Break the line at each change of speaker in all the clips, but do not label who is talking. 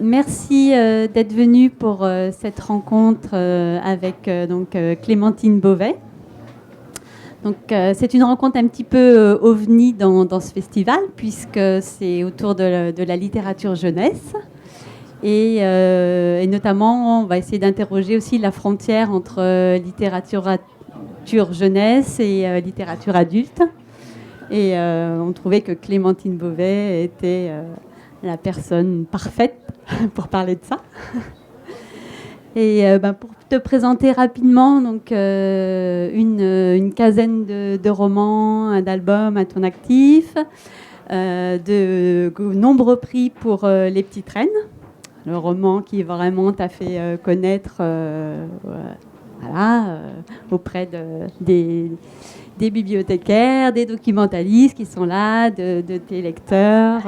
Merci d'être venu pour cette rencontre avec Clémentine Beauvais. Donc, c'est une rencontre un petit peu ovni dans ce festival, puisque c'est autour de la littérature jeunesse. Et notamment, on va essayer d'interroger aussi la frontière entre littérature jeunesse et littérature adulte. Et on trouvait que Clémentine Beauvais était la personne parfaite pour parler de ça. Et pour te présenter rapidement, donc, une quinzaine de romans, d'albums à ton actif, de nombreux prix pour Les Petites Reines, le roman qui vraiment t'a fait connaître auprès des bibliothécaires, des documentalistes qui sont là, de tes lecteurs.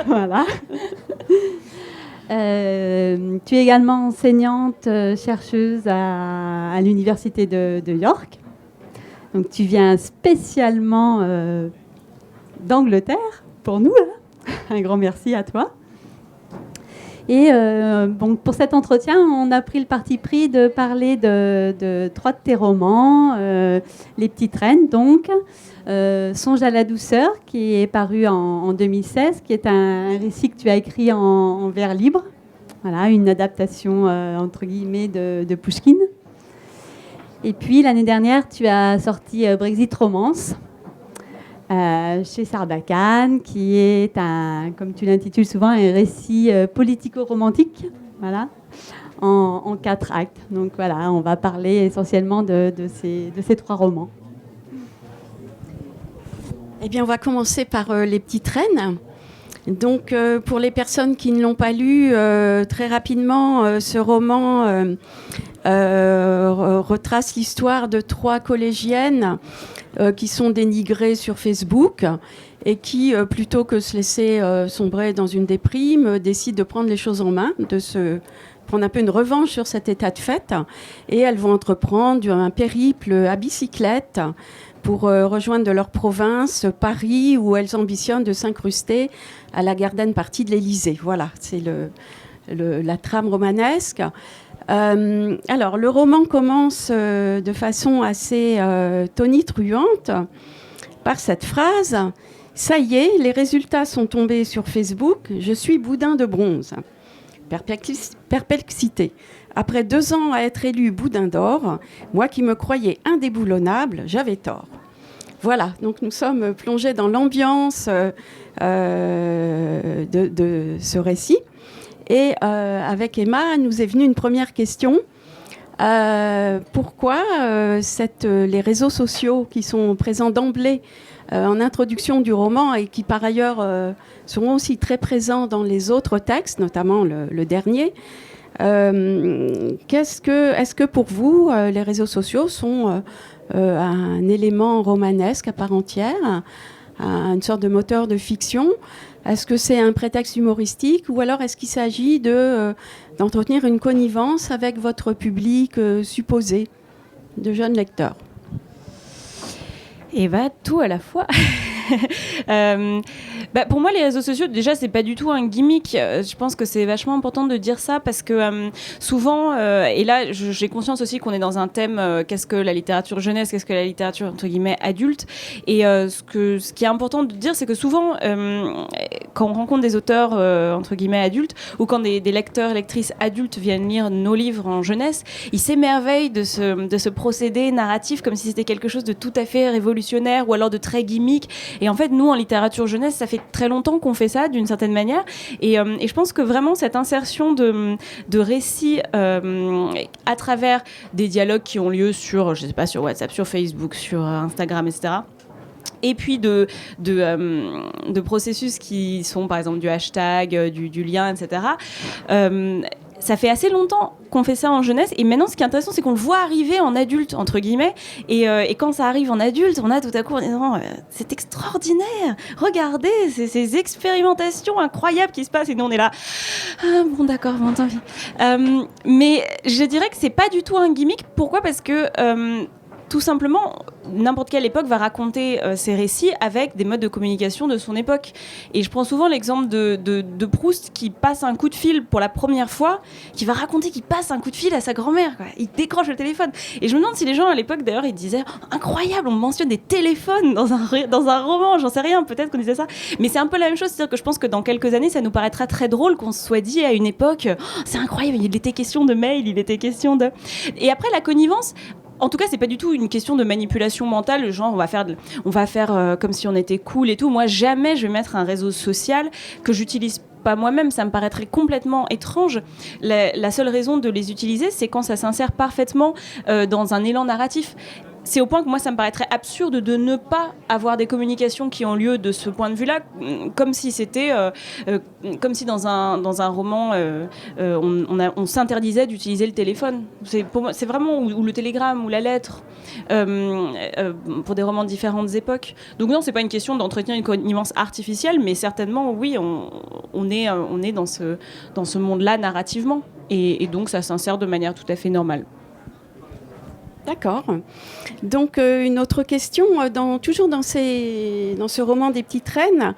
Voilà. Tu es également enseignante, chercheuse à l'Université de York. Donc tu viens spécialement d'Angleterre pour nous. Là. Un grand merci à toi. Et pour cet entretien, on a pris le parti pris de parler de trois de tes romans, Les Petites Reines, donc, Songe à la douceur, qui est paru en 2016, qui est un récit que tu as écrit en vers libre, voilà, une adaptation entre guillemets de Pouchkine. Et puis l'année dernière, tu as sorti Brexit Romance, chez Sarbacane, qui est comme tu l'intitules souvent, un récit politico-romantique, voilà, en 4 actes. Donc voilà, on va parler essentiellement de ces 3 romans.
Eh bien, on va commencer par Les Petites Reines. Donc, pour les personnes qui ne l'ont pas lu, très rapidement, ce roman retrace l'histoire de 3 collégiennes qui sont dénigrées sur Facebook et qui, plutôt que se laisser sombrer dans une déprime, décident de prendre les choses en main, de se prendre un peu une revanche sur cet état de fait. Et elles vont entreprendre un périple à bicyclette pour rejoindre de leur province Paris, où elles ambitionnent de s'incruster à la garden party de l'Élysée. Voilà, c'est la trame romanesque. Alors, le roman commence de façon assez tonitruante par cette phrase « Ça y est, les résultats sont tombés sur Facebook, je suis boudin de bronze. » Perplexité. Après 2 ans à être élu boudin d'or, moi qui me croyais indéboulonnable, j'avais tort. Voilà, donc nous sommes plongés dans l'ambiance de ce récit. Et avec Emma, nous est venue une première question. Pourquoi les réseaux sociaux qui sont présents d'emblée en introduction du roman et qui par ailleurs seront aussi très présents dans les autres textes, notamment le dernier, est-ce que pour vous, les réseaux sociaux sont un élément romanesque à part entière, une sorte de moteur de fiction? Est-ce que c'est un prétexte humoristique ou alors est-ce qu'il s'agit d'entretenir une connivence avec votre public supposé de jeunes lecteurs?
Et tout à la fois. Pour moi, les réseaux sociaux, déjà, c'est pas du tout un gimmick. Je pense que c'est vachement important de dire ça parce que souvent, et là, j'ai conscience aussi qu'on est dans un thème qu'est-ce que la littérature jeunesse, qu'est-ce que la littérature entre guillemets adulte. Et ce qui est important de dire, c'est que souvent, quand on rencontre des auteurs entre guillemets adultes ou quand des lecteurs, lectrices adultes viennent lire nos livres en jeunesse, ils s'émerveillent de ce procédé narratif comme si c'était quelque chose de tout à fait révolutionnaire ou alors de très gimmick. Et en fait, nous, en littérature jeunesse, ça fait très longtemps qu'on fait ça, d'une certaine manière. Et je pense que vraiment, cette insertion de récits à travers des dialogues qui ont lieu sur, je sais pas, sur WhatsApp, sur Facebook, sur Instagram, etc., et puis de processus qui sont, par exemple, du hashtag, du lien, etc., ça fait assez longtemps qu'on fait ça en jeunesse et maintenant ce qui est intéressant c'est qu'on le voit arriver en adulte entre guillemets et quand ça arrive en adulte on a tout à coup c'est extraordinaire, regardez ces expérimentations incroyables qui se passent et nous on est là bon d'accord bon tant pis mais je dirais que c'est pas du tout un gimmick. Pourquoi? Parce que tout simplement, n'importe quelle époque va raconter ses récits avec des modes de communication de son époque. Et je prends souvent l'exemple de Proust qui passe un coup de fil pour la première fois, qui va raconter qu'il passe un coup de fil à sa grand-mère, quoi. Il décroche le téléphone. Et je me demande si les gens à l'époque, d'ailleurs, ils disaient « Incroyable, on mentionne des téléphones dans un roman, j'en sais rien, peut-être qu'on disait ça. » Mais c'est un peu la même chose, c'est-à-dire que je pense que dans quelques années, ça nous paraîtra très drôle qu'on se soit dit à une époque oh, « C'est incroyable, il était question de mail, il était question de... » Et après, la connivence... En tout cas, c'est pas du tout une question de manipulation mentale, genre on va faire comme si on était cool et tout. Moi, jamais je vais mettre un réseau social que j'utilise pas moi-même, ça me paraîtrait complètement étrange. La seule raison de les utiliser, c'est quand ça s'insère parfaitement dans un élan narratif. C'est au point que moi, ça me paraîtrait absurde de ne pas avoir des communications qui ont lieu de ce point de vue-là, comme si c'était, comme si dans un roman, on s'interdisait d'utiliser le téléphone. Pour moi, c'est vraiment ou le télégramme ou la lettre pour des romans de différentes époques. Donc non, c'est pas une question d'entretenir une connivence artificielle, mais certainement, oui, on est dans ce monde-là narrativement, et donc ça s'insère de manière tout à fait normale.
D'accord. Donc, une autre question. Toujours dans ce roman des Petites Reines,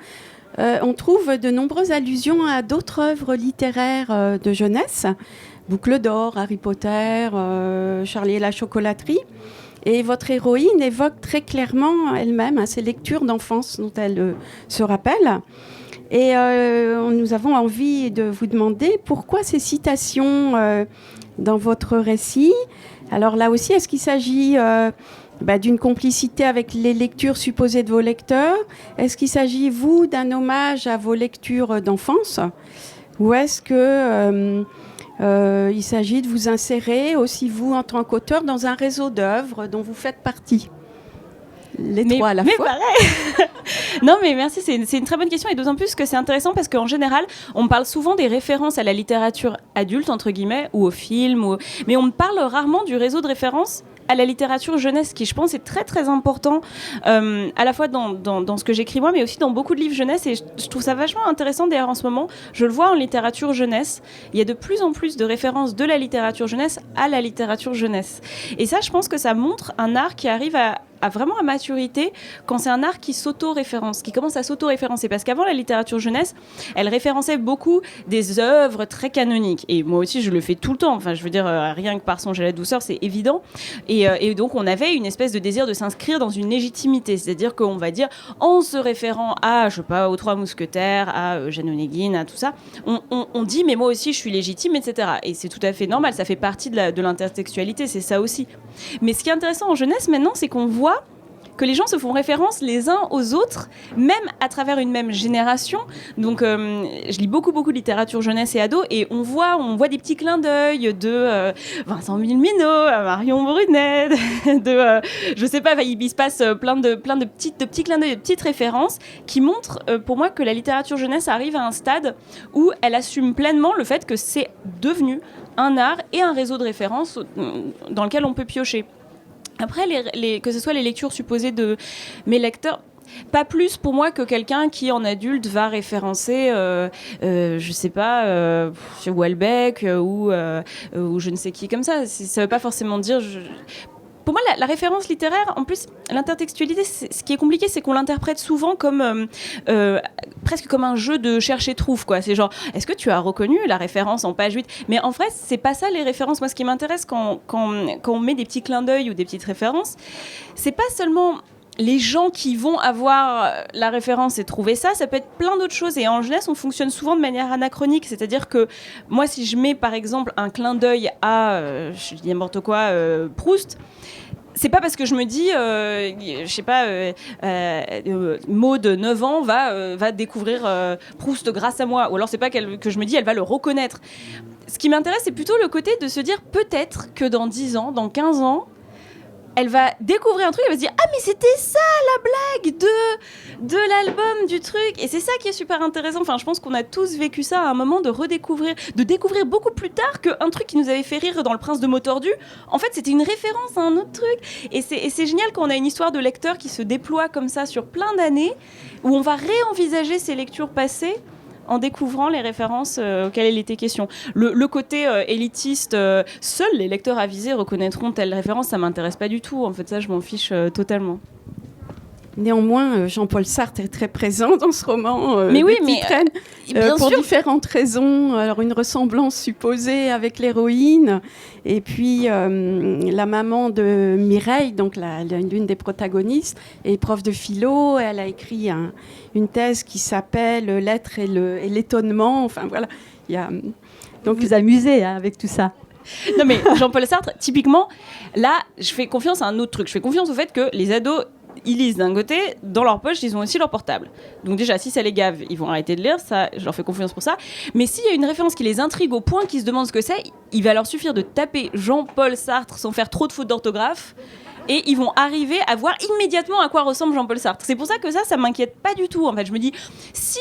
on trouve de nombreuses allusions à d'autres œuvres littéraires de jeunesse. Boucle d'or, Harry Potter, Charlie et la chocolaterie. Et votre héroïne évoque très clairement elle-même ses lectures d'enfance dont elle se rappelle. Et nous avons envie de vous demander pourquoi ces citations dans votre récit. Alors là aussi, est-ce qu'il s'agit d'une complicité avec les lectures supposées de vos lecteurs ? Est-ce qu'il s'agit, vous, d'un hommage à vos lectures d'enfance ? Ou est-ce qu'il s'agit de vous insérer aussi, vous, en tant qu'auteur, dans un réseau d'œuvres dont vous faites partie ? Les trois à la fois.
Pareil. Non, mais merci, c'est une très bonne question, et d'autant plus que c'est intéressant parce qu'en général, on parle souvent des références à la littérature adulte, entre guillemets, ou au film, mais on parle rarement du réseau de références à la littérature jeunesse, qui je pense est très très important, à la fois dans ce que j'écris moi, mais aussi dans beaucoup de livres jeunesse, et je trouve ça vachement intéressant d'ailleurs en ce moment. Je le vois en littérature jeunesse, il y a de plus en plus de références de la littérature jeunesse à la littérature jeunesse, et ça, je pense que ça montre un art qui arrive à vraiment à maturité quand c'est un art qui s'auto-référence, qui commence à s'auto-référencer. Parce qu'avant, la littérature jeunesse, elle référençait beaucoup des œuvres très canoniques. Et moi aussi, je le fais tout le temps. Enfin, je veux dire, rien que par Songe à la douceur, c'est évident. Et donc, on avait une espèce de désir de s'inscrire dans une légitimité. C'est-à-dire qu'on va dire, en se référant à, je sais pas, aux Trois Mousquetaires, à Jeanne Onégine, à tout ça, on dit, mais moi aussi, je suis légitime, etc. Et c'est tout à fait normal. Ça fait partie de l'intertextualité. C'est ça aussi. Mais ce qui est intéressant en jeunesse, maintenant, c'est qu'on voit que les gens se font référence les uns aux autres, même à travers une même génération. Donc, je lis beaucoup de littérature jeunesse et ado, et on voit des petits clins d'œil de Vincent Villeminot, Marion Brunet, je sais pas, il se passe plein de petits clins d'œil, de petites références qui montrent pour moi que la littérature jeunesse arrive à un stade où elle assume pleinement le fait que c'est devenu un art et un réseau de références dans lequel on peut piocher. Après, que ce soit les lectures supposées de mes lecteurs, pas plus pour moi que quelqu'un qui, en adulte, va référencer, je sais pas, Houellebecq ou je ne sais qui comme ça. Ça veut pas forcément dire... Pour moi, la référence littéraire, en plus, l'intertextualité, ce qui est compliqué, c'est qu'on l'interprète souvent comme presque comme un jeu de chercher-trouve, quoi. C'est genre, est-ce que tu as reconnu la référence en page 8 ? Mais en vrai, c'est pas ça les références. Moi, ce qui m'intéresse quand on met des petits clins d'œil ou des petites références, c'est pas seulement les gens qui vont avoir la référence et trouver ça peut être plein d'autres choses. Et en jeunesse, on fonctionne souvent de manière anachronique. C'est-à-dire que moi, si je mets par exemple un clin d'œil à, je dis n'importe quoi, Proust, c'est pas parce que je me dis, je sais pas, Maud, 9 ans, va découvrir Proust grâce à moi. Ou alors c'est pas que je me dis, elle va le reconnaître. Ce qui m'intéresse, c'est plutôt le côté de se dire, peut-être que dans 10 ans, dans 15 ans, elle va découvrir un truc, elle va se dire « Ah, mais c'était ça, la blague de l'album, du truc !» Et c'est ça qui est super intéressant. Enfin, je pense qu'on a tous vécu ça à un moment, de découvrir beaucoup plus tard qu'un truc qui nous avait fait rire dans Le Prince de mots tordus. En fait, c'était une référence à un autre truc. Et c'est génial quand on a une histoire de lecteur qui se déploie comme ça sur plein d'années, où on va réenvisager ses lectures passées en découvrant les références auxquelles il était question. Le côté élitiste, seuls les lecteurs avisés reconnaîtront telle référence, ça m'intéresse pas du tout. En fait, ça, je m'en fiche totalement.
Néanmoins, Jean-Paul Sartre est très présent dans ce roman.
Mais oui,
pour différentes raisons. Alors, une ressemblance supposée avec l'héroïne, et puis la maman de Mireille, donc l'une des protagonistes, est prof de philo. Elle a écrit une thèse qui s'appelle L'être et l'étonnement. Enfin voilà.
Donc vous amusez avec tout ça.
Non mais Jean-Paul Sartre, typiquement, là, je fais confiance à un autre truc. Je fais confiance au fait que les ados, ils lisent d'un côté, dans leur poche, ils ont aussi leur portable. Donc déjà, si ça les gave, ils vont arrêter de lire, ça, je leur fais confiance pour ça. Mais s'il y a une référence qui les intrigue au point qu'ils se demandent ce que c'est, il va leur suffire de taper Jean-Paul Sartre sans faire trop de fautes d'orthographe, et ils vont arriver à voir immédiatement à quoi ressemble Jean-Paul Sartre. C'est pour ça que ça m'inquiète pas du tout. En fait, je me dis, si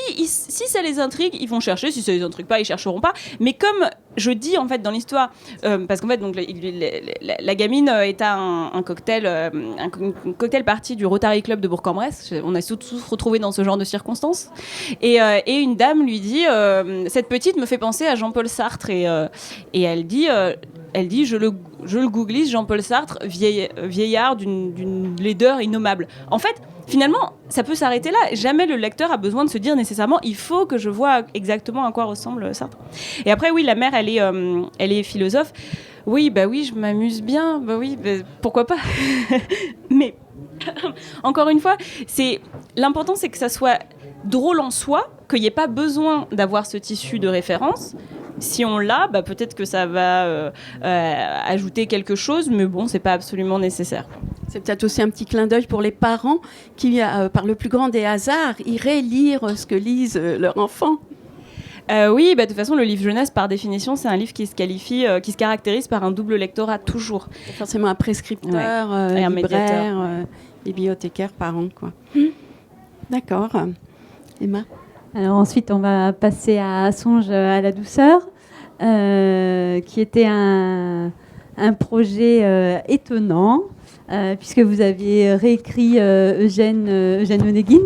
ça les intrigue, ils vont chercher. Si ça les intrigue pas, ils chercheront pas. Mais comme je dis en fait dans l'histoire, parce qu'en fait donc la gamine est à un cocktail, un cocktail party du Rotary Club de Bourg-en-Bresse. On a tous retrouvés dans ce genre de circonstances. Et une dame lui dit, cette petite me fait penser à Jean-Paul Sartre, et elle dit, je le googlise, Jean-Paul Sartre, vieillard d'une laideur innommable. En fait, finalement, ça peut s'arrêter là. Jamais le lecteur a besoin de se dire nécessairement il faut que je vois exactement à quoi ressemble Sartre. Et après, oui, la mère, elle est philosophe. Oui, je m'amuse bien. Pourquoi pas. Mais encore une fois, l'important, c'est que ça soit drôle en soi, qu'il n'y ait pas besoin d'avoir ce tissu de référence. Si on l'a, peut-être que ça va ajouter quelque chose, mais bon, c'est pas absolument nécessaire.
C'est peut-être aussi un petit clin d'œil pour les parents qui, par le plus grand des hasards, iraient lire ce que lisent leurs enfants.
Oui, de toute façon, le livre jeunesse, par définition, c'est un livre qui se caractérise par un double lectorat toujours.
Forcément un prescripteur,
et un
libraire, bibliothécaire, parent, quoi. D'accord. Emma ?
Alors ensuite, on va passer à Songe à la douceur, qui était un projet étonnant, puisque vous aviez réécrit Eugène Onegin.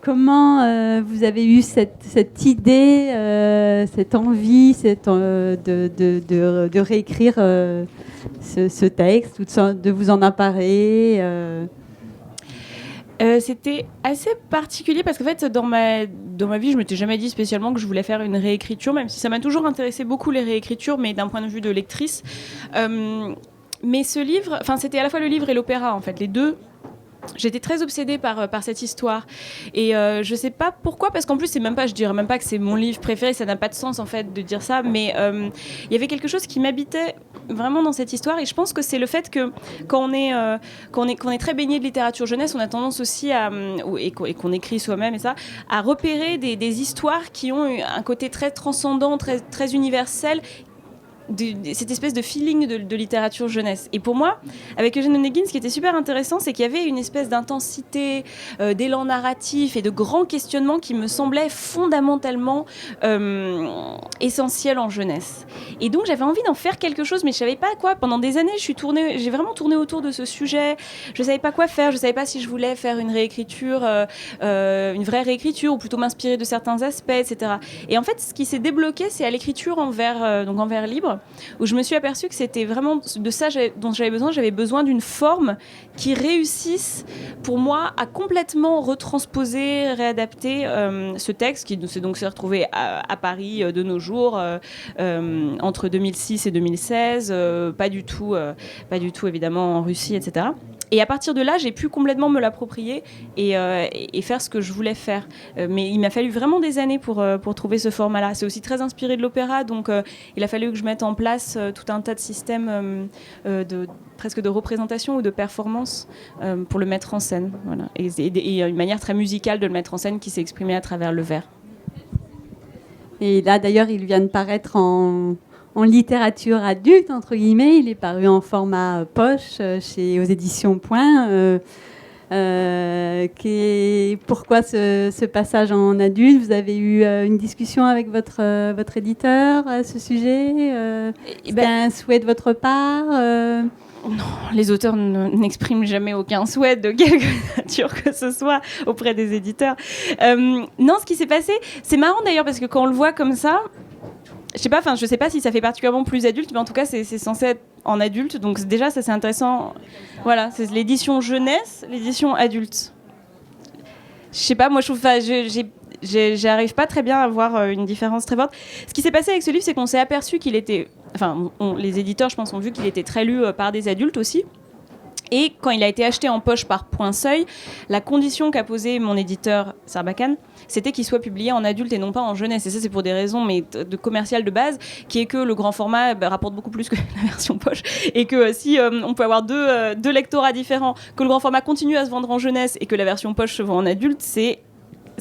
Comment vous avez eu cette idée, cette envie de réécrire ce texte, ou de vous en emparer
C'était assez particulier parce qu'en fait, dans ma vie, je m'étais jamais dit spécialement que je voulais faire une réécriture, même si ça m'a toujours intéressé beaucoup les réécritures, mais d'un point de vue de lectrice. Mais ce livre, c'était à la fois le livre et l'opéra, en fait, les deux. J'étais très obsédée par cette histoire, et je sais pas pourquoi, parce qu'en plus je dirais même pas que c'est mon livre préféré, ça n'a pas de sens en fait de dire ça, mais il y avait quelque chose qui m'habitait vraiment dans cette histoire, et je pense que c'est le fait que quand on est très baigné de littérature jeunesse, on a tendance aussi et qu'on écrit soi-même et ça, à repérer des histoires qui ont un côté très transcendant, très, très universel, cette espèce de feeling de littérature jeunesse. Et pour moi, avec Eugène Onegin, ce qui était super intéressant, c'est qu'il y avait une espèce d'intensité, d'élan narratif et de grands questionnements qui me semblaient fondamentalement essentiels en jeunesse. Et donc j'avais envie d'en faire quelque chose, mais je savais pas quoi. Pendant des années, j'ai vraiment tourné autour de ce sujet. Je savais pas quoi faire. Je savais pas si je voulais faire une réécriture, une vraie réécriture, ou plutôt m'inspirer de certains aspects, etc. Et en fait, ce qui s'est débloqué, c'est à l'écriture en vers libre, où je me suis aperçue que c'était vraiment de ça dont j'avais besoin. J'avais besoin d'une forme qui réussisse pour moi à complètement retransposer, réadapter ce texte qui s'est retrouvé à Paris de nos jours entre 2006 et 2016, pas du tout évidemment en Russie, etc. Et à partir de là, j'ai pu complètement me l'approprier et faire ce que je voulais faire. Mais il m'a fallu vraiment des années pour trouver ce format-là. C'est aussi très inspiré de l'opéra, donc il a fallu que je mette en place tout un tas de systèmes presque de représentation ou de performance pour le mettre en scène. Voilà. Et une manière très musicale de le mettre en scène qui s'est exprimée à travers le vers.
Et là, d'ailleurs, il vient de paraître en littérature adulte, entre guillemets. Il est paru en format poche aux éditions Point. Pourquoi ce passage en adulte ? Vous avez eu une discussion avec votre éditeur à ce sujet ? C'était un souhait de votre part
Non, les auteurs n'expriment jamais aucun souhait de quelque nature que ce soit auprès des éditeurs. Non, ce qui s'est passé, c'est marrant d'ailleurs parce que quand on le voit comme ça, je sais pas si ça fait particulièrement plus adulte, mais en tout cas c'est censé être en adulte, donc déjà ça c'est intéressant. Voilà, c'est l'édition jeunesse, l'édition adulte. Je sais pas, moi je trouve, j'arrive pas très bien à voir une différence très forte. Ce qui s'est passé avec ce livre, c'est qu'on s'est aperçu qu'il était, les éditeurs, je pense, ont vu qu'il était très lu par des adultes aussi. Et quand il a été acheté en poche par Point Seuil, la condition qu'a posée mon éditeur Sarbacane, c'était qu'il soit publié en adulte et non pas en jeunesse. Et ça, c'est pour des raisons de commerciales de base, qui est que le grand format rapporte beaucoup plus que la version poche. Et que si on peut avoir deux lectorats différents, que le grand format continue à se vendre en jeunesse et que la version poche se vend en adulte, c'est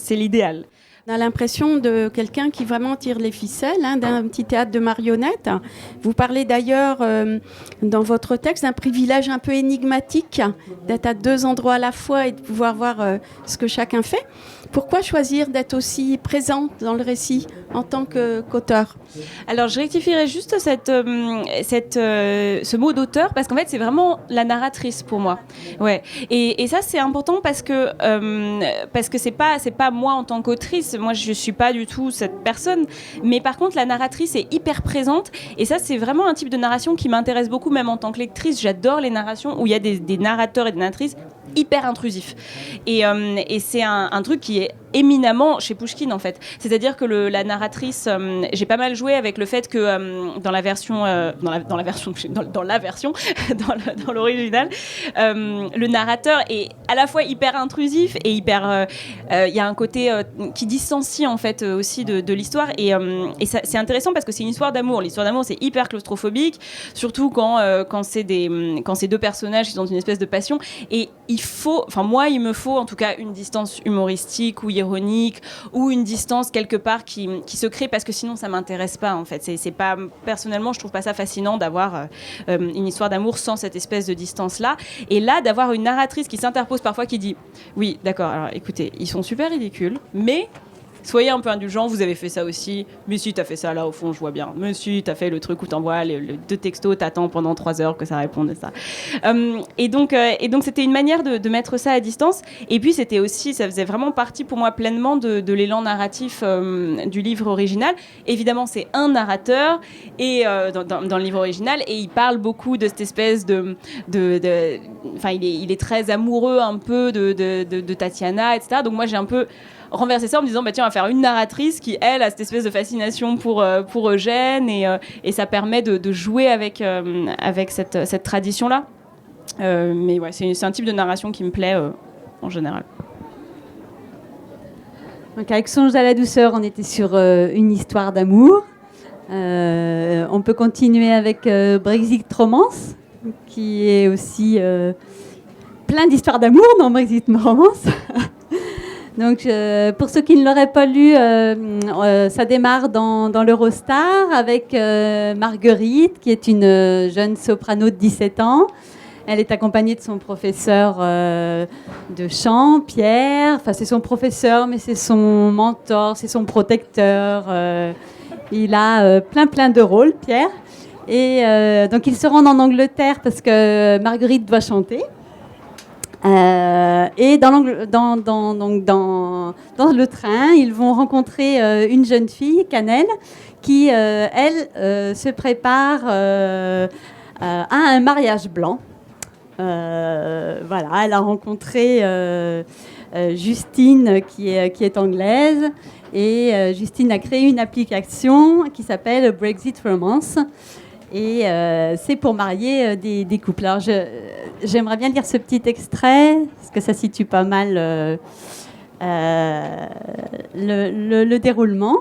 l'idéal.
On a l'impression de quelqu'un qui vraiment tire les ficelles, d'un petit théâtre de marionnettes. Vous parlez d'ailleurs dans votre texte d'un privilège un peu énigmatique, d'être à deux endroits à la fois et de pouvoir voir ce que chacun fait. Pourquoi choisir d'être aussi présente dans le récit en tant qu'auteur ?
Alors, je rectifierai juste ce mot d'auteur, parce qu'en fait, c'est vraiment la narratrice pour moi. Ouais. Et ça, c'est important parce que c'est pas moi en tant qu'autrice. Moi, je suis pas du tout cette personne. Mais par contre, la narratrice est hyper présente. Et ça, c'est vraiment un type de narration qui m'intéresse beaucoup, même en tant que lectrice. J'adore les narrations où il y a des narrateurs et des narratrices hyper intrusifs. Et c'est un truc qui est éminemment chez Pouchkine, en fait. C'est-à-dire que la narratrice, j'ai pas mal joué avec le fait que dans l'original, le narrateur est à la fois hyper intrusif et hyper, il y a un côté qui distancie en fait aussi de l'histoire, et ça, c'est intéressant parce que c'est une histoire d'amour. L'histoire d'amour, c'est hyper claustrophobique, surtout quand c'est deux personnages qui sont dans une espèce de passion, et il me faut en tout cas une distance humoristique ou ironique, ou une distance quelque part qui se crée, parce que sinon ça m'intéresse pas en fait. C'est pas, personnellement, je trouve pas ça fascinant d'avoir une histoire d'amour sans cette espèce de distance là, et là d'avoir une narratrice qui s'interpose parfois, qui dit oui d'accord, alors écoutez, ils sont super ridicules, mais soyez un peu indulgents, vous avez fait ça aussi. Mais si, t'as fait ça là, au fond, je vois bien. Mais si, t'as fait le truc où t'envoies le 2 textos, t'attends pendant 3 heures que ça réponde à ça. Et donc, c'était une manière de mettre ça à distance. Et puis, c'était aussi, ça faisait vraiment partie pour moi pleinement de l'élan narratif du livre original. Évidemment, c'est un narrateur et, dans le livre original, et il parle beaucoup de cette espèce il est très amoureux un peu de Tatiana, etc. Donc moi, j'ai un peu renverser ça en me disant tiens, on va faire une narratrice qui, elle, a cette espèce de fascination pour Eugène, et ça permet de jouer avec cette tradition-là. Mais ouais, c'est un type de narration qui me plaît en général.
Donc avec Songe à la douceur, on était sur une histoire d'amour. On peut continuer avec Brexit Romance, qui est aussi plein d'histoires d'amour dans Brexit Romance. Donc, pour ceux qui ne l'auraient pas lu, ça démarre dans l'Eurostar avec Marguerite, qui est une jeune soprano de 17 ans. Elle est accompagnée de son professeur de chant, Pierre. Enfin, c'est son professeur, mais c'est son mentor, c'est son protecteur. Il a plein de rôles, Pierre. Et donc, ils se rendent en Angleterre parce que Marguerite doit chanter. Et dans le train, ils vont rencontrer une jeune fille, Cannelle, qui, elle, se prépare à un mariage blanc. Voilà, elle a rencontré Justine, qui est anglaise, et Justine a créé une application qui s'appelle Brexit Romance. Et c'est pour marier des couples. Alors, j'aimerais bien lire ce petit extrait, parce que ça situe pas mal le déroulement.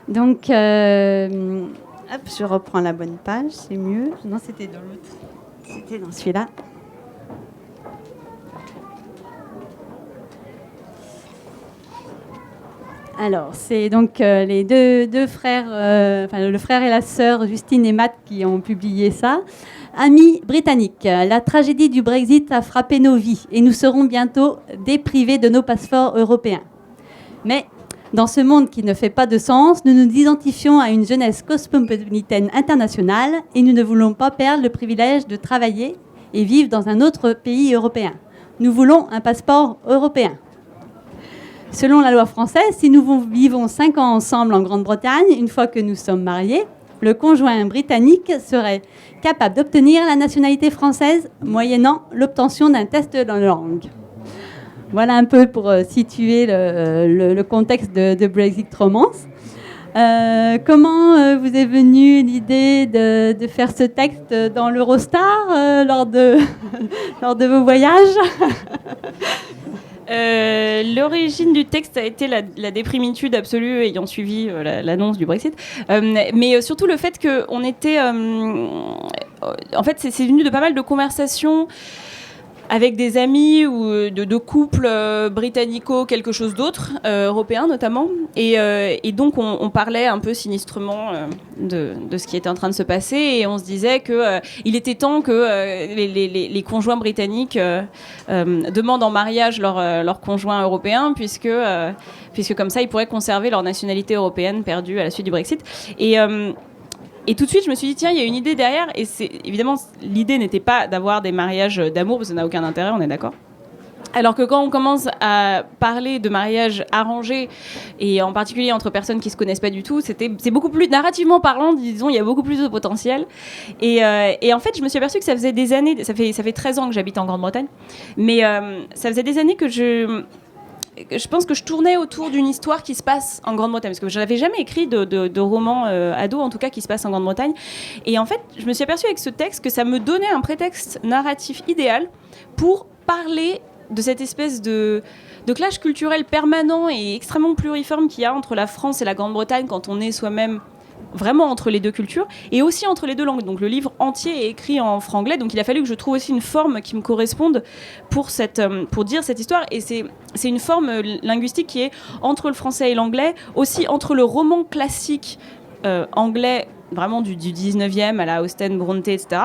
Donc, hop, je reprends la bonne page, c'est mieux. Non, c'était dans l'autre. C'était dans celui-là. Alors, c'est donc les deux frères, le frère et la sœur, Justine et Matt, qui ont publié ça. Amis britanniques, la tragédie du Brexit a frappé nos vies et nous serons bientôt déprivés de nos passeports européens. Mais dans ce monde qui ne fait pas de sens, nous nous identifions à une jeunesse cosmopolitaine internationale et nous ne voulons pas perdre le privilège de travailler et vivent dans un autre pays européen. Nous voulons un passeport européen. Selon la loi française, si nous vivons 5 ans ensemble en Grande-Bretagne, une fois que nous sommes mariés, le conjoint britannique serait capable d'obtenir la nationalité française moyennant l'obtention d'un test de langue. Voilà un peu pour situer le contexte de Brexit Romance. Comment vous est venue l'idée de faire ce texte dans l'Eurostar lors de vos voyages?
L'origine du texte a été la déprimitude absolue ayant suivi l'annonce du Brexit, mais surtout le fait qu'on était... en fait, c'est venu de pas mal de conversations avec des amis ou de couples britannico quelque chose d'autre, européens notamment, et donc on parlait un peu sinistrement de ce qui était en train de se passer, et on se disait que il était temps que les conjoints britanniques demandent en mariage leur conjoint européen, puisque comme ça ils pourraient conserver leur nationalité européenne perdue à la suite du Brexit. Et tout de suite, je me suis dit, tiens, il y a une idée derrière. Et évidemment, l'idée n'était pas d'avoir des mariages d'amour, parce que ça n'a aucun intérêt, on est d'accord. Alors que quand on commence à parler de mariage arrangé, et en particulier entre personnes qui ne se connaissent pas du tout, c'est beaucoup plus narrativement parlant, disons, il y a beaucoup plus de potentiel. Et en fait, je me suis aperçue que ça faisait des années, ça fait 13 ans que j'habite en Grande-Bretagne, mais ça faisait des années que je pense que je tournais autour d'une histoire qui se passe en Grande-Bretagne, parce que je n'avais jamais écrit de roman ado, en tout cas, qui se passe en Grande-Bretagne. Et en fait, je me suis aperçue avec ce texte que ça me donnait un prétexte narratif idéal pour parler de cette espèce de clash culturel permanent et extrêmement pluriforme qu'il y a entre la France et la Grande-Bretagne quand on est soi-même vraiment entre les deux cultures et aussi entre les deux langues. Donc le livre entier est écrit en franglais, donc il a fallu que je trouve aussi une forme qui me corresponde pour dire cette histoire. Et c'est une forme linguistique qui est entre le français et l'anglais, aussi entre le roman classique anglais, vraiment du 19e à la Austen, Brontë, etc.,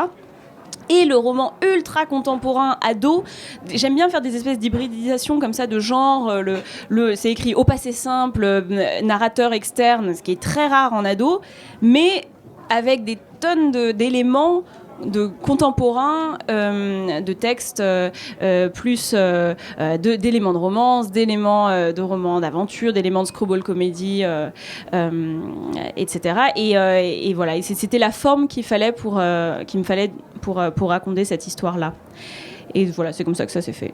et le roman ultra contemporain ado. J'aime bien faire des espèces d'hybridisation comme ça de genre. C'est écrit au passé simple, narrateur externe, ce qui est très rare en ado, mais avec des tonnes d'éléments de contemporains, de textes, plus d'éléments de romance, d'éléments de romans d'aventure, d'éléments de screwball comédie, etc. Et voilà, et c'était la forme qu'il me fallait pour raconter cette histoire-là. Et voilà, c'est comme ça que ça s'est fait.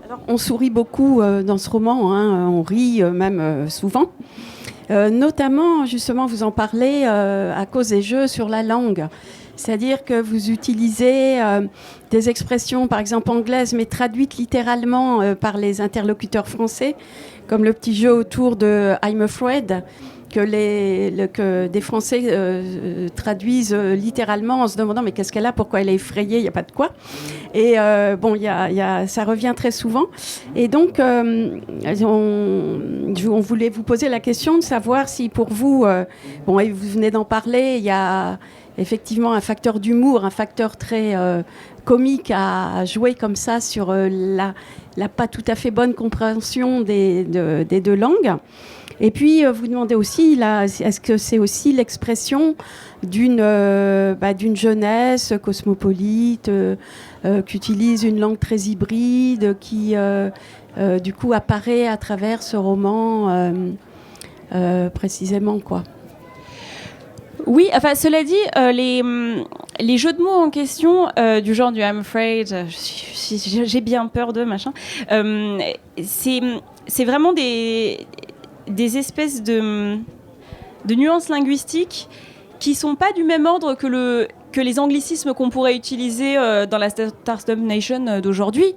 Alors, on sourit beaucoup dans ce roman, hein, on rit même souvent. Notamment, justement, vous en parlez à cause des jeux sur la langue. C'est-à-dire que vous utilisez des expressions, par exemple anglaises, mais traduites littéralement par les interlocuteurs français, comme le petit jeu autour de « I'm afraid », que des Français traduisent littéralement en se demandant mais qu'est-ce qu'elle a, pourquoi elle est effrayée, il n'y a pas de quoi. Et ça revient très souvent. Et donc, on voulait vous poser la question de savoir si pour vous, vous venez d'en parler, il y a effectivement un facteur d'humour, un facteur très comique à jouer comme ça sur la pas tout à fait bonne compréhension des deux langues. Et puis, vous demandez aussi, est-ce que c'est aussi l'expression d'une jeunesse cosmopolite qui utilise une langue très hybride, qui, du coup, apparaît à travers ce roman précisément, quoi.
Oui, enfin, cela dit, les jeux de mots en question, du genre du I'm afraid, j'ai bien peur de, machin, c'est vraiment des espèces de nuances linguistiques qui sont pas du même ordre que les anglicismes qu'on pourrait utiliser dans la Startup Nation d'aujourd'hui,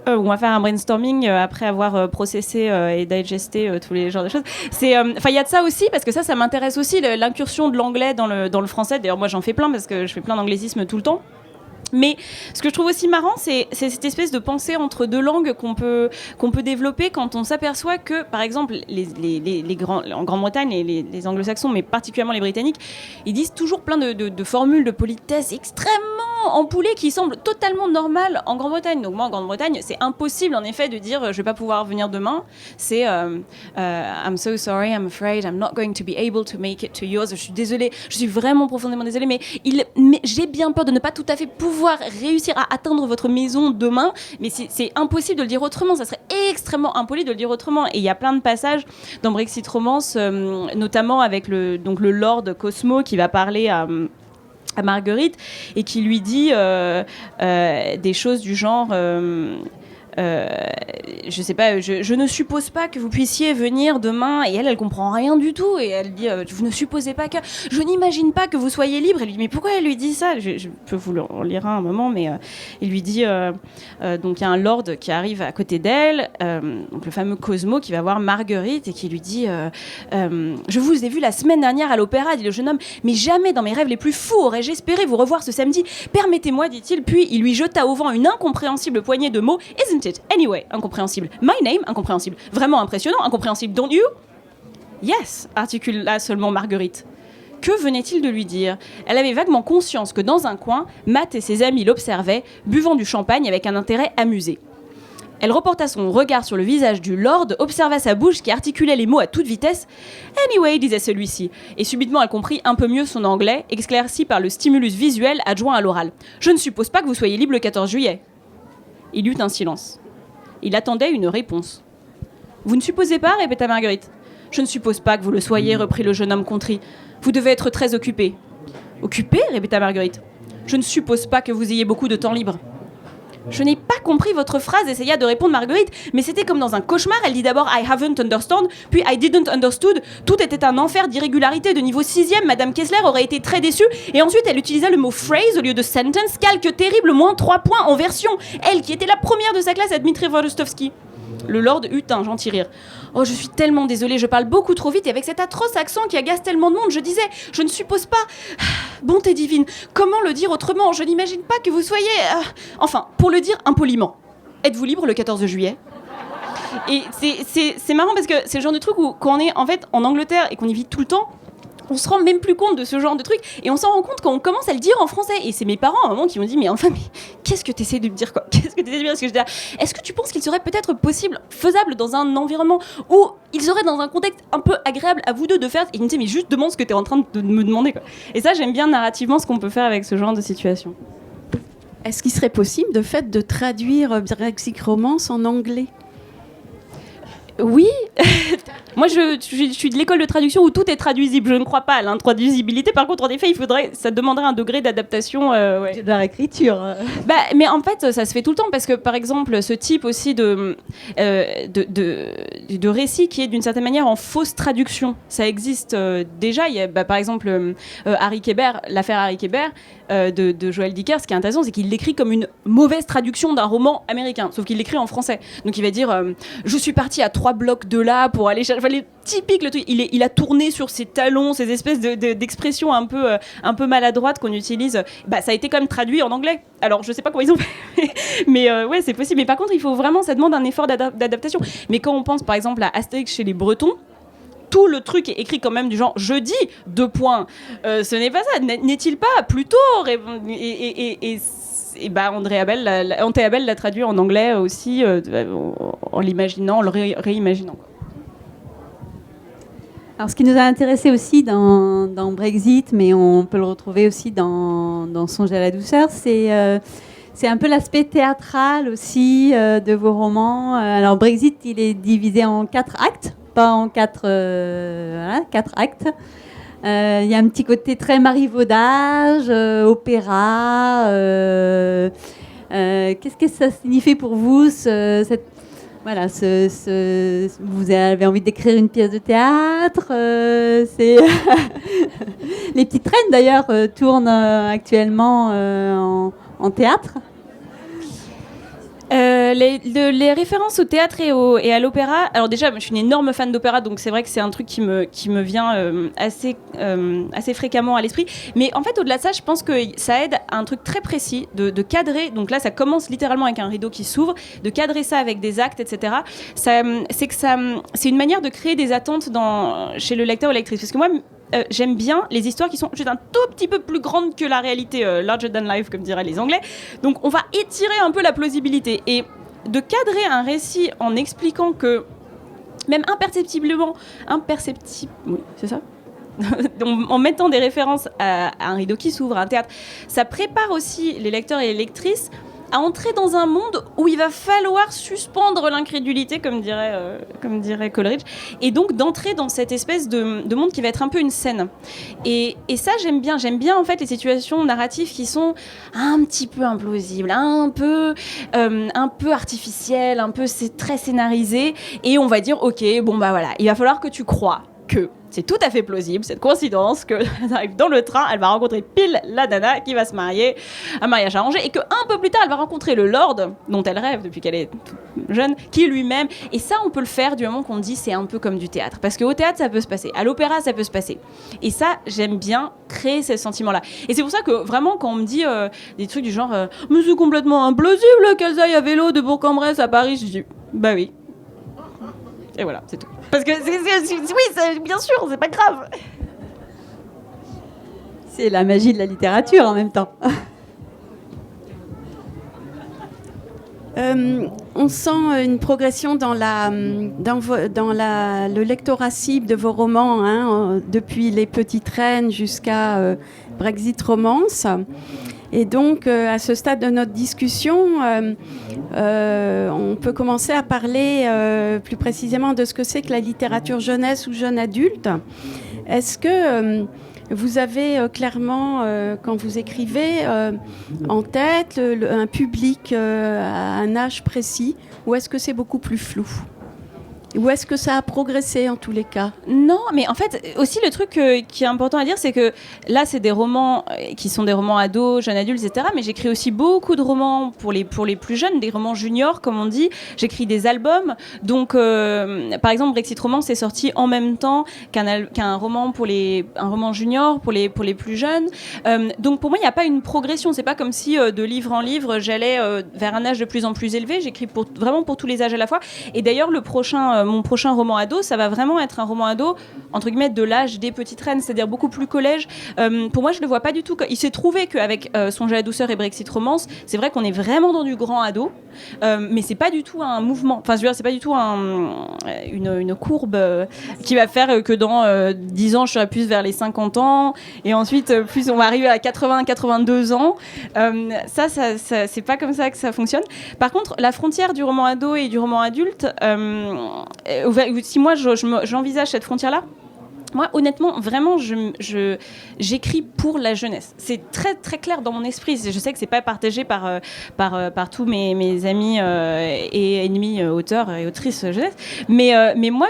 où on va faire un brainstorming après avoir processé et digesté tous les genres de choses. Il y a de ça aussi, parce que ça m'intéresse aussi, l'incursion de l'anglais dans le français. D'ailleurs, moi, j'en fais plein, parce que je fais plein d'anglicismes tout le temps. Mais ce que je trouve aussi marrant, c'est cette espèce de pensée entre deux langues qu'on peut développer quand on s'aperçoit que, par exemple, en Grande-Bretagne, les anglo-saxons, mais particulièrement les britanniques, ils disent toujours plein de formules de politesse extrêmement en poulet qui semble totalement normal en Grande-Bretagne. Donc moi, en Grande-Bretagne, c'est impossible, en effet, de dire je vais pas pouvoir venir demain. C'est I'm so sorry, I'm afraid, I'm not going to be able to make it to yours. Je suis désolée, je suis vraiment profondément désolée, mais j'ai bien peur de ne pas tout à fait pouvoir réussir à atteindre votre maison demain. Mais c'est impossible de le dire autrement. Ça serait extrêmement impoli de le dire autrement. Et il y a plein de passages dans Brexit Romance, notamment avec le Lord Cosmo qui va parler à Marguerite et qui lui dit des choses du genre je sais pas, je ne suppose pas que vous puissiez venir demain. Et elle comprend rien du tout et elle dit vous ne supposez pas que, je n'imagine pas que vous soyez libre. Elle lui dit mais pourquoi elle lui dit ça? Je peux vous le lire un moment, mais il lui dit donc il y a un lord qui arrive à côté d'elle, donc le fameux Cosmo, qui va voir Marguerite et qui lui dit je vous ai vu la semaine dernière à l'opéra, dit le jeune homme, mais jamais dans mes rêves les plus fous aurais-je espéré vous revoir ce samedi. Permettez-moi, dit-il, puis il lui jeta au vent une incompréhensible poignée de mots. Isn't it? Anyway, incompréhensible. My name, incompréhensible. Vraiment impressionnant, incompréhensible. Don't you? Yes, articule là seulement Marguerite. Que venait-il de lui dire? Elle avait vaguement conscience que dans un coin, Matt et ses amis l'observaient, buvant du champagne avec un intérêt amusé. Elle reporta son regard sur le visage du lord, observa sa bouche qui articulait les mots à toute vitesse. « Anyway », disait celui-ci, et subitement elle comprit un peu mieux son anglais, éclairci par le stimulus visuel adjoint à l'oral. « Je ne suppose pas que vous soyez libre le 14 juillet. » Il y eut un silence. Il attendait une réponse. « Vous ne supposez pas ?» répéta Marguerite. « Je ne suppose pas que vous le soyez, reprit le jeune homme contrit. Vous devez être très occupé. »« Occupé ?» répéta Marguerite. « Je ne suppose pas que vous ayez beaucoup de temps libre. » Je n'ai pas compris votre phrase, essaya de répondre Marguerite, mais c'était comme dans un cauchemar. Elle dit d'abord I haven't understood, puis I didn't understood. Tout était un enfer d'irrégularité de niveau 6e. Madame Kessler aurait été très déçue. Et ensuite, elle utilisait le mot phrase au lieu de sentence. Calque terrible, moins 3 points en version. Elle, qui était la première de sa classe à Dmitri Vostovski. Le lord eut un gentil rire. « Oh, je suis tellement désolée, je parle beaucoup trop vite et avec cet atroce accent qui agace tellement de monde, je disais, je ne suppose pas... Bonté divine, comment le dire autrement? Je n'imagine pas que vous soyez... Enfin, pour le dire impoliment, êtes-vous libre le 14 juillet ?» Et c'est marrant parce que c'est le genre de truc où quand on est en fait en Angleterre et qu'on y vit tout le temps, on se rend même plus compte de ce genre de truc et on s'en rend compte quand on commence à le dire en français. Et c'est mes parents à un moment qui m'ont dit mais enfin mais qu'est-ce que tu essaies de me dire quoi? Qu'est-ce que tu essaies de me dire? Parce que je dis, est-ce que tu penses qu'il serait peut-être possible, faisable dans un environnement où ils seraient dans un contexte un peu agréable à vous deux de faire? Et ils me disaient mais juste demande ce que tu es en train de me demander quoi. Et ça j'aime bien narrativement ce qu'on peut faire avec ce genre de situation.
Est-ce qu'il serait possible de traduire Brexit Romance en anglais?
Oui, moi je suis de l'école de traduction où tout est traduisible. Je ne crois pas à l'intraduisibilité. Par contre, en effet, ça demanderait un degré d'adaptation. Ouais.
De la réécriture.
Mais en fait, ça se fait tout le temps parce que, par exemple, ce type aussi de récit qui est d'une certaine manière en fausse traduction, ça existe déjà. Il y a, par exemple, Harry Kéber, l'affaire Harry Kéber de Joël Dicker. Ce qui est intéressant, c'est qu'il l'écrit comme une mauvaise traduction d'un roman américain, sauf qu'il l'écrit en français. Donc il va dire je suis parti à 3 blocs de là pour aller chercher. Enfin, les typiques, le truc. Il a tourné sur ses talons, ces espèces d'expressions un peu maladroites qu'on utilise. Bah, ça a été quand même traduit en anglais. Alors, je sais pas comment ils ont fait, mais ouais, c'est possible. Mais par contre, il faut vraiment, ça demande un effort d'adaptation. Mais quand on pense, par exemple, à Astérix chez les Bretons, tout le truc est écrit quand même du genre jeudi, 2 points. Ce n'est pas ça, n'est-il pas plutôt et bah André Abel l'a traduit en anglais aussi en l'imaginant, en le réimaginant.
Alors, ce qui nous a intéressé aussi dans Brexit, mais on peut le retrouver aussi dans Songe à la douceur, c'est un peu l'aspect théâtral aussi de vos romans. Alors, Brexit, il est divisé en 4 actes, pas en 4 actes. Il y a un petit côté très marivaudage, opéra. Qu'est-ce que ça signifie pour vous vous avez envie d'écrire une pièce de théâtre, Les petites reines d'ailleurs tournent actuellement en théâtre.
Les références au théâtre et à l'opéra. Alors déjà, je suis une énorme fan d'opéra, donc c'est vrai que c'est un truc qui me vient assez fréquemment à l'esprit. Mais en fait, au-delà de ça, je pense que ça aide à un truc très précis de cadrer. Donc là, ça commence littéralement avec un rideau qui s'ouvre, de cadrer ça avec des actes, etc. C'est une manière de créer des attentes chez le lecteur ou lectrice. Parce que moi, j'aime bien les histoires qui sont juste un tout petit peu plus grandes que la réalité, larger than life, comme diraient les Anglais. Donc, on va étirer un peu la plausibilité. Et de cadrer un récit en expliquant que, même oui, c'est ça en mettant des références à un rideau qui s'ouvre, à un théâtre, ça prépare aussi les lecteurs et les lectrices à entrer dans un monde où il va falloir suspendre l'incrédulité, comme dirait Coleridge, et donc d'entrer dans cette espèce de monde qui va être un peu une scène. Et ça, j'aime bien en fait les situations narratives qui sont un petit peu implausibles, un peu artificielles, c'est très scénarisé, et on va dire, ok, bon bah voilà, il va falloir que tu crois que c'est tout à fait plausible, cette coïncidence, qu'elle arrive dans le train, elle va rencontrer pile la nana qui va se marier, un mariage arrangé, et qu'un peu plus tard, elle va rencontrer le lord, dont elle rêve depuis qu'elle est jeune, qui lui-même... Et ça, on peut le faire du moment qu'on dit c'est un peu comme du théâtre. Parce qu'au théâtre, ça peut se passer. À l'opéra, ça peut se passer. Et ça, j'aime bien créer ce sentiment-là. Et c'est pour ça que, vraiment, quand on me dit des trucs du genre « Mais c'est complètement implausible qu'elles aillent à vélo de Bourg-en-Bresse à Paris », je dis « Bah oui. » Et voilà, c'est tout. Parce que, oui, bien sûr, c'est pas grave.
C'est la magie de la littérature en même temps.
On sent une progression dans le lectorat cible de vos romans, depuis Les Petites Reines jusqu'à Brexit Romance. Et donc, à ce stade de notre discussion, on peut commencer à parler plus précisément de ce que c'est que la littérature jeunesse ou jeune adulte. Est-ce que vous avez clairement, quand vous écrivez, en tête un public à un âge précis, ou est-ce que c'est beaucoup plus flou ? Ou est-ce que ça a progressé en tous les cas ?
Non, mais en fait, aussi le truc qui est important à dire, c'est que là, c'est des romans qui sont des romans ados, jeunes adultes, etc. Mais j'écris aussi beaucoup de romans pour les plus jeunes, des romans juniors, comme on dit. J'écris des albums. Donc, par exemple, Brexit Romance est sorti en même temps qu'un roman un roman junior pour les plus jeunes. Donc, pour moi, il n'y a pas une progression. C'est pas comme si de livre en livre, j'allais vers un âge de plus en plus élevé. J'écris vraiment pour tous les âges à la fois. Et d'ailleurs, mon prochain roman ado, ça va vraiment être un roman ado, entre guillemets, de l'âge des Petites Reines, c'est-à-dire beaucoup plus collège. Pour moi, je le vois pas du tout. Il s'est trouvé qu'avec Songe à la douceur et Brexit Romance, c'est vrai qu'on est vraiment dans du grand ado, mais c'est pas du tout un mouvement. Enfin, je veux dire, c'est pas du tout une courbe qui va faire que dans 10 ans, je serai plus vers les 50 ans, et ensuite, plus on va arriver à 80, 82 ans. Ça, c'est pas comme ça que ça fonctionne. Par contre, la frontière du roman ado et du roman adulte, si moi j'envisage cette frontière-là, moi honnêtement vraiment j'écris pour la jeunesse. C'est très très clair dans mon esprit. Je sais que c'est pas partagé par tous mes amis et ennemis auteurs et autrices jeunesse, mais moi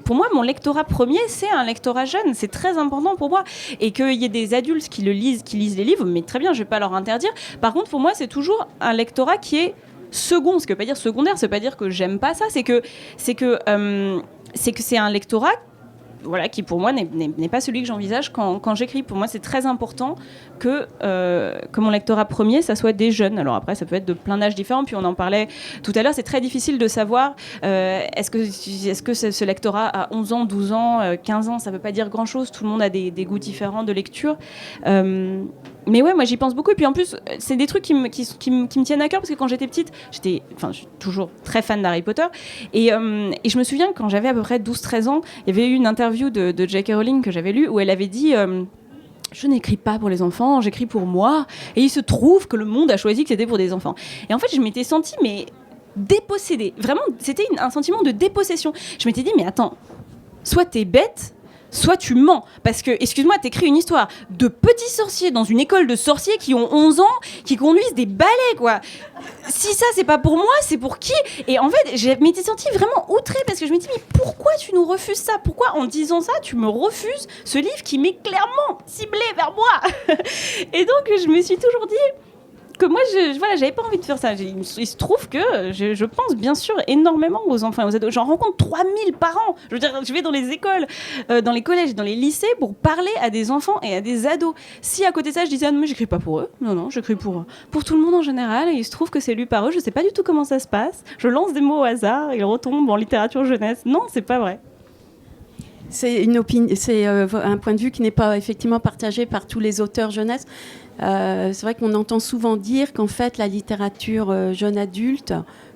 pour moi mon lectorat premier c'est un lectorat jeune. C'est très important pour moi, et qu'il y ait des adultes qui lisent les livres, mais très bien, je vais pas leur interdire. Par contre, pour moi c'est toujours un lectorat qui est second. Ce que veut pas dire secondaire, ça veut pas dire que j'aime pas ça, c'est que c'est un lectorat, voilà, qui pour moi n'est pas celui que j'envisage quand j'écris. Pour moi, c'est très important que mon lectorat premier, ça soit des jeunes. Alors après, ça peut être de plein d'âges différents. Puis on en parlait tout à l'heure, c'est très difficile de savoir est-ce que ce lectorat a 11 ans, 12 ans, 15 ans, ça veut pas dire grand-chose. Tout le monde a des goûts différents de lecture. Mais ouais, moi j'y pense beaucoup. Et puis en plus, c'est des trucs qui me tiennent à cœur, parce que quand j'étais petite, je suis toujours très fan d'Harry Potter. Et je me souviens, quand j'avais à peu près 12-13 ans, il y avait eu une interview de J.K. Rowling que j'avais lue, où elle avait dit je n'écris pas pour les enfants, j'écris pour moi. Et il se trouve que le monde a choisi que c'était pour des enfants. Et en fait, je m'étais sentie dépossédée. Vraiment, c'était un sentiment de dépossession. Je m'étais dit, mais attends, soit t'es bête, soit tu mens. Parce que, excuse-moi, t'écris une histoire de petits sorciers dans une école de sorciers qui ont 11 ans, qui conduisent des balais, quoi. Si ça, c'est pas pour moi, c'est pour qui ? Et en fait, je m'étais sentie vraiment outrée, parce que je me dis, mais pourquoi tu nous refuses ça ? Pourquoi, en disant ça, tu me refuses ce livre qui m'est clairement ciblé vers moi ? Et donc, je me suis toujours dit que moi, j'avais pas envie de faire ça. Il se trouve que je pense bien sûr énormément aux enfants et aux ados. J'en rencontre 3000 par an. Je veux dire, je vais dans les écoles, dans les collèges, dans les lycées pour parler à des enfants et à des ados. Si à côté de ça, je disais, ah non, mais j'écris pas pour eux. Non, j'écris pour tout le monde en général, et il se trouve que c'est lu par eux. Je sais pas du tout comment ça se passe. Je lance des mots au hasard, ils retombent en littérature jeunesse. Non, c'est pas vrai.
C'est un point de vue qui n'est pas effectivement partagé par tous les auteurs jeunesse. C'est vrai qu'on entend souvent dire qu'en fait, la littérature jeune adulte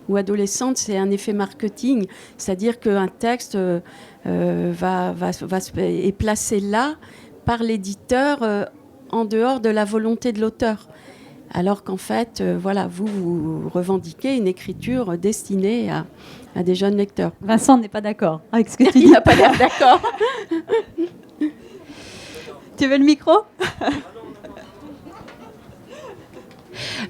ou adolescente, c'est un effet marketing. C'est-à-dire qu'un texte est placé là par l'éditeur en dehors de la volonté de l'auteur. Alors qu'en fait, vous revendiquez une écriture destinée à des jeunes lecteurs.
Vincent n'est pas d'accord avec ce que tu dis.
Il n'a pas l'air d'accord.
Tu veux le micro ?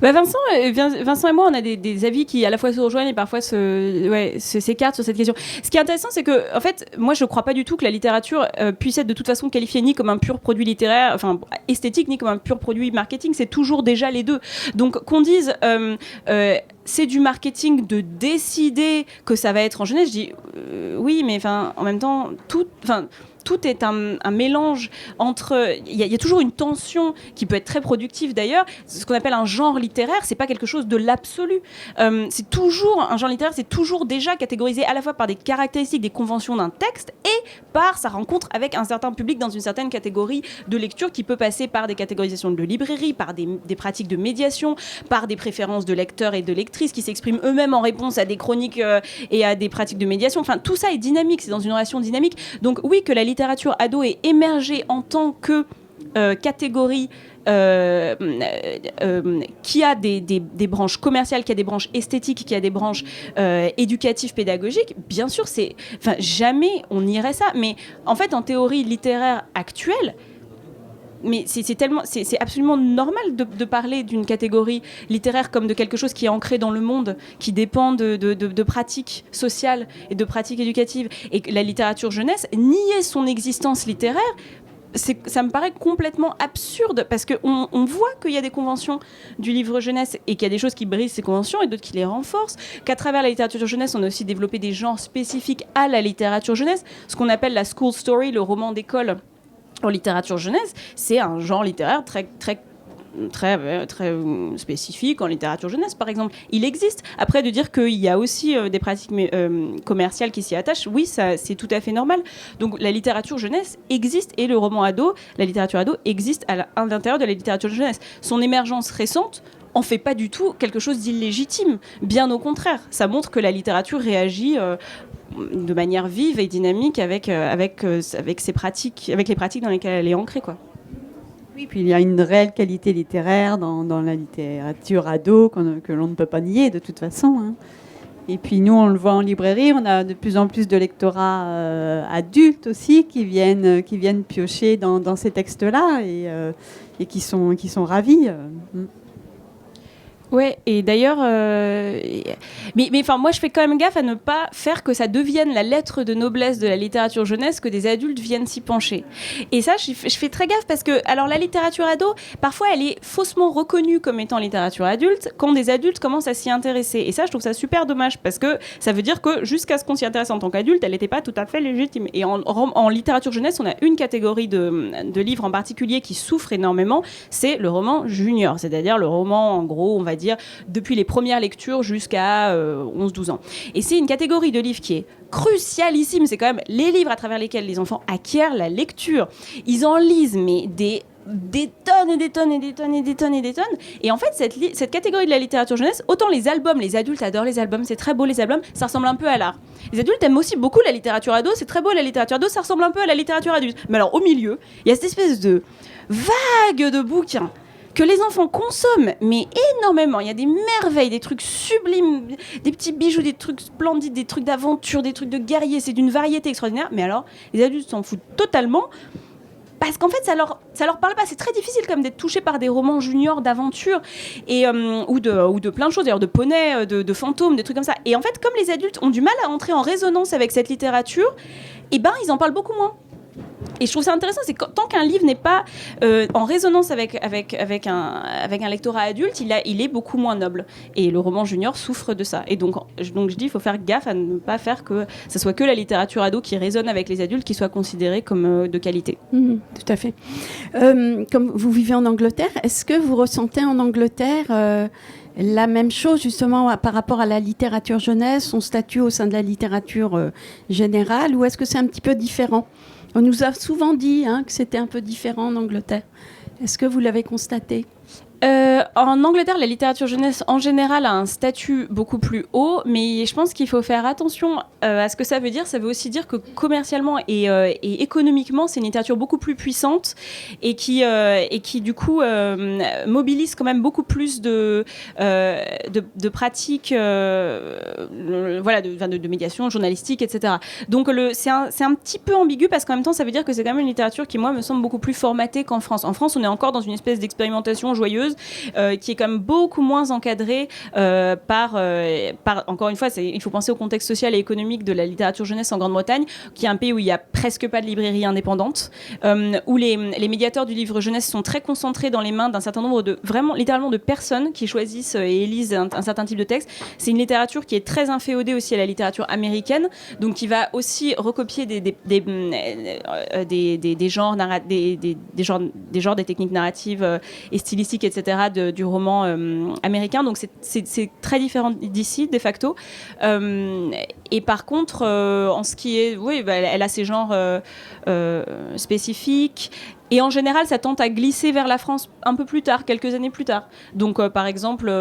Vincent et moi, on a des avis qui à la fois se rejoignent et parfois s'écartent sur cette question. Ce qui est intéressant, c'est que, en fait, moi, je ne crois pas du tout que la littérature puisse être de toute façon qualifiée ni comme un pur produit littéraire, enfin esthétique, ni comme un pur produit marketing. C'est toujours déjà les deux. Donc, qu'on dise c'est du marketing de décider que ça va être en jeunesse, je dis oui, mais en même temps, tout est un mélange entre... Il y a toujours une tension qui peut être très productive d'ailleurs. Ce qu'on appelle un genre littéraire, c'est pas quelque chose de l'absolu. C'est toujours... Un genre littéraire, c'est toujours déjà catégorisé à la fois par des caractéristiques, des conventions d'un texte et par sa rencontre avec un certain public dans une certaine catégorie de lecture qui peut passer par des catégorisations de librairie, par des pratiques de médiation, par des préférences de lecteurs et de lectrices qui s'expriment eux-mêmes en réponse à des chroniques et à des pratiques de médiation. Enfin, tout ça est dynamique, c'est dans une relation dynamique. Donc oui, que la littérature ado est émergée en tant que catégorie qui a des branches commerciales, qui a des branches esthétiques, qui a des branches éducatives, pédagogiques, bien sûr, jamais on nierait ça. Mais en fait, en théorie littéraire actuelle, mais c'est absolument normal de parler d'une catégorie littéraire comme de quelque chose qui est ancré dans le monde, qui dépend de pratiques sociales et de pratiques éducatives. Et la littérature jeunesse, nier son existence littéraire, ça me paraît complètement absurde parce qu'on voit qu'il y a des conventions du livre jeunesse et qu'il y a des choses qui brisent ces conventions et d'autres qui les renforcent, qu'à travers la littérature jeunesse, on a aussi développé des genres spécifiques à la littérature jeunesse, ce qu'on appelle la school story, le roman d'école. En littérature jeunesse, c'est un genre littéraire très spécifique en littérature jeunesse, par exemple. Il existe. Après, de dire qu'il y a aussi des pratiques commerciales qui s'y attachent, oui, ça, c'est tout à fait normal. Donc, la littérature jeunesse existe et le roman ado, la littérature ado existe à l'intérieur de la littérature jeunesse. Son émergence récente en fait pas du tout quelque chose d'illégitime. Bien au contraire. Ça montre que la littérature réagit de manière vive et dynamique avec ses pratiques, avec les pratiques dans lesquelles elle est ancrée, quoi.
Oui, puis il y a une réelle qualité littéraire dans la littérature ado que l'on ne peut pas nier de toute façon. Hein. Et puis nous, on le voit en librairie, on a de plus en plus de lectorats adultes aussi qui viennent piocher dans ces textes-là et qui sont ravis.
Ouais, et d'ailleurs, mais enfin, moi, je fais quand même gaffe à ne pas faire que ça devienne la lettre de noblesse de la littérature jeunesse que des adultes viennent s'y pencher. Et ça, je fais très gaffe parce que, alors, la littérature ado, parfois, elle est faussement reconnue comme étant littérature adulte quand des adultes commencent à s'y intéresser. Et ça, je trouve ça super dommage parce que ça veut dire que jusqu'à ce qu'on s'y intéresse en tant qu'adulte, elle n'était pas tout à fait légitime. Et en littérature jeunesse, on a une catégorie de livres en particulier qui souffre énormément, c'est le roman junior, c'est-à-dire le roman, en gros, on va dire, depuis les premières lectures jusqu'à 11-12 ans. Et c'est une catégorie de livres qui est crucialissime. C'est quand même les livres à travers lesquels les enfants acquièrent la lecture. Ils en lisent, mais des tonnes et des tonnes et des tonnes et des tonnes et des tonnes. Et en fait, cette catégorie de la littérature jeunesse, autant les albums, les adultes adorent les albums, c'est très beau les albums, ça ressemble un peu à l'art. Les adultes aiment aussi beaucoup la littérature ado, c'est très beau la littérature ado, ça ressemble un peu à la littérature adulte. Mais alors, au milieu, il y a cette espèce de vague de bouquins que les enfants consomment, mais énormément. Il y a des merveilles, des trucs sublimes, des petits bijoux, des trucs splendides, des trucs d'aventure, des trucs de guerriers. C'est d'une variété extraordinaire. Mais alors, les adultes s'en foutent totalement parce qu'en fait, ça leur parle pas. C'est très difficile comme d'être touché par des romans juniors d'aventure et ou de plein de choses, d'ailleurs de poneys, de fantômes, des trucs comme ça. Et en fait, comme les adultes ont du mal à entrer en résonance avec cette littérature, ils en parlent beaucoup moins. Et je trouve ça intéressant, c'est que tant qu'un livre n'est pas en résonance avec un lectorat adulte, il est beaucoup moins noble. Et le roman junior souffre de ça. Et donc je dis, il faut faire gaffe à ne pas faire que ce soit que la littérature ado qui résonne avec les adultes, qui soit considérée comme de qualité.
Tout à fait. Comme vous vivez en Angleterre, est-ce que vous ressentez en Angleterre La même chose justement par rapport à la littérature jeunesse, son statut au sein de la littérature générale, ou est-ce que c'est un petit peu différent? On nous a souvent dit que c'était un peu différent en Angleterre. Est-ce que vous l'avez constaté?
En Angleterre, la littérature jeunesse en général a un statut beaucoup plus haut, mais je pense qu'il faut faire attention à ce que ça veut dire. Ça veut aussi dire que commercialement et économiquement, c'est une littérature beaucoup plus puissante et qui du coup mobilise quand même beaucoup plus de pratiques, de médiation journalistique, etc. Donc c'est un petit peu ambigu parce qu'en même temps, ça veut dire que c'est quand même une littérature qui, moi, me semble beaucoup plus formatée qu'en France. En France, on est encore dans une espèce d'expérimentation joyeuse qui est quand même beaucoup moins encadrée par encore une fois, il faut penser au contexte social et économique de la littérature jeunesse en Grande-Bretagne, qui est un pays où il n'y a presque pas de librairie indépendante, où les médiateurs du livre jeunesse sont très concentrés dans les mains d'un certain nombre de, vraiment littéralement, de personnes qui choisissent et élisent un certain type de texte. C'est une littérature qui est très inféodée aussi à la littérature américaine, donc qui va aussi recopier des genres, des techniques narratives et stylistiques, etc., du roman américain. Donc c'est très différent d'ici, de facto. Et par contre, en ce qui est... Oui, elle a ses genres spécifiques. Et en général, ça tend à glisser vers la France un peu plus tard, quelques années plus tard. Donc, par exemple,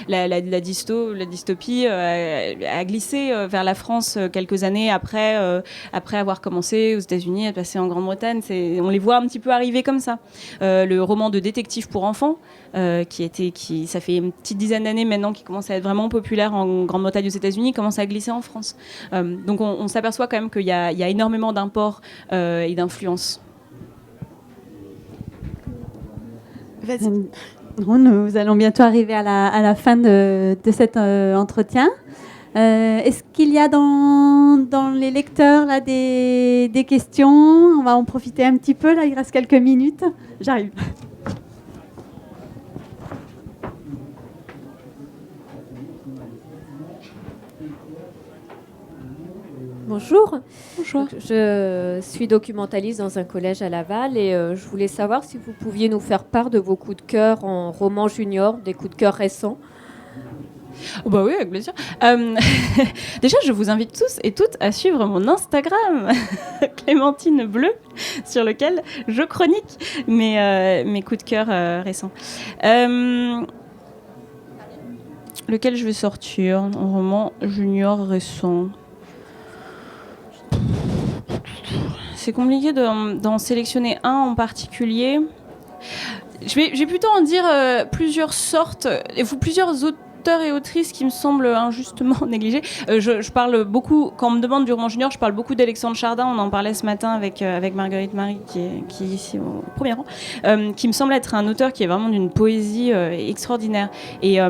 la dystopie a glissé vers la France quelques années après avoir commencé aux États-Unis, à passer en Grande-Bretagne. On les voit un petit peu arriver comme ça. Le roman de détective pour enfants, ça fait une petite dizaine d'années maintenant, qui commence à être vraiment populaire en Grande-Bretagne, aux États-Unis, commence à glisser en France. Donc, on s'aperçoit quand même qu'il y a énormément d'imports et d'influences.
Nous allons bientôt arriver à la fin de cet entretien. Est-ce qu'il y a dans les lecteurs là, des questions? On va en profiter un petit peu, là, il reste quelques minutes. J'arrive.
Bonjour.
Bonjour.
Donc, je suis documentaliste dans un collège à Laval et je voulais savoir si vous pouviez nous faire part de vos coups de cœur en roman junior, des coups de cœur récents.
Oh bah oui, avec plaisir. Déjà, je vous invite tous et toutes à suivre mon Instagram, Clémentine Bleu, sur lequel je chronique mes coups de cœur récents. Lequel je vais sortir? Un roman junior récent. C'est compliqué d'en sélectionner un en particulier. Je vais plutôt en dire plusieurs sortes, plusieurs auteurs et autrices qui me semblent injustement négligés. Je parle beaucoup, quand on me demande du roman junior, je parle beaucoup d'Alexandre Chardin. On en parlait ce matin avec Marguerite Marie, qui est ici au premier rang, qui me semble être un auteur qui est vraiment d'une poésie extraordinaire et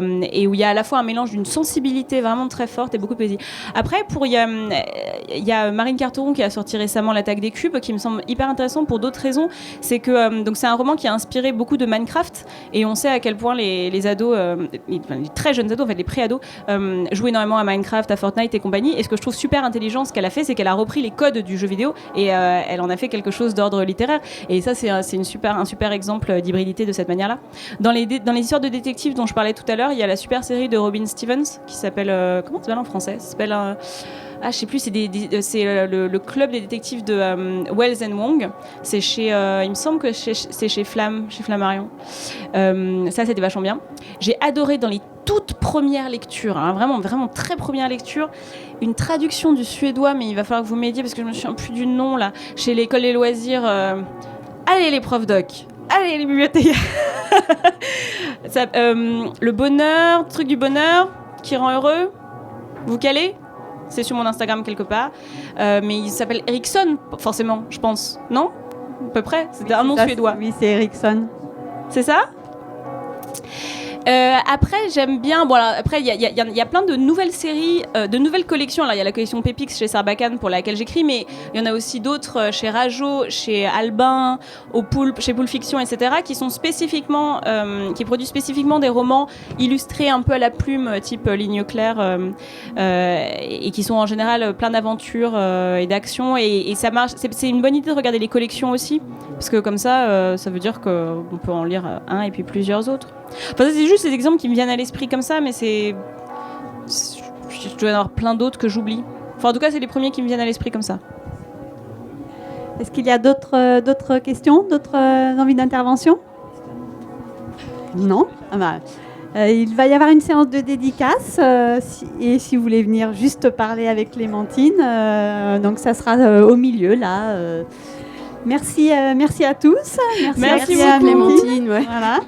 où il y a à la fois un mélange d'une sensibilité vraiment très forte et beaucoup de poésie. Après, il y a Marine Carteron qui a sorti récemment L'Attaque des Cubes, qui me semble hyper intéressant pour d'autres raisons. C'est que donc c'est un roman qui a inspiré beaucoup de Minecraft, et on sait à quel point les ados, les très jeunes ados, en fait les pré-ados, jouent énormément à Minecraft, à Fortnite et compagnie. Et ce que je trouve super intelligent, ce qu'elle a fait, c'est qu'elle a repris les codes du jeu vidéo et elle en a fait quelque chose d'ordre littéraire. Et ça, c'est un super exemple d'hybridité de cette manière-là. Dans les histoires de détectives dont je parlais tout à l'heure, il y a la super série de Robin Stevens qui s'appelle comment ça s'appelle en français? Ça s'appelle je sais plus, c'est le club des détectives de Wells and Wong. C'est chez, il me semble que c'est chez Flammarion. Ça, c'était vachement bien. J'ai adoré dans les toutes premières lectures, vraiment, vraiment très première lecture, une traduction du suédois, mais il va falloir que vous m'aidiez parce que je me souviens plus du nom là. Chez l'école des loisirs, allez les profs doc, allez les bibliothécaires. Le bonheur, truc du bonheur qui rend heureux. Vous calez? C'est sur mon Instagram quelque part, mais il s'appelle Eriksson, forcément, je pense. Non? À peu près. C'était un nom suédois.
Oui, c'est Eriksson.
C'est ça? Après, j'aime bien. Bon, alors, après, il y a plein de nouvelles séries, de nouvelles collections. Alors, il y a la collection Pépix chez Sarbacane pour laquelle j'écris, mais il y en a aussi d'autres chez Rajo, chez Albin, au Poulpe, chez Poulpe Fiction, etc., qui sont spécifiquement, qui produisent spécifiquement des romans illustrés un peu à la plume, type Ligne claire, et qui sont en général plein d'aventures et d'actions. Et ça marche. C'est une bonne idée de regarder les collections aussi, parce que comme ça, ça veut dire qu'on peut en lire un et puis plusieurs autres. Enfin, ça, c'est juste ces exemples qui me viennent à l'esprit comme ça, mais je dois en avoir plein d'autres que j'oublie. Enfin, en tout cas, c'est les premiers qui me viennent à l'esprit comme ça.
Est-ce qu'il y a d'autres questions, d'autres envies d'intervention? Non? Il va y avoir une séance de dédicace et si vous voulez venir juste parler avec Clémentine, donc ça sera au milieu là. Merci à tous.
Merci
à
beaucoup Clémentine. Ouais.
Voilà.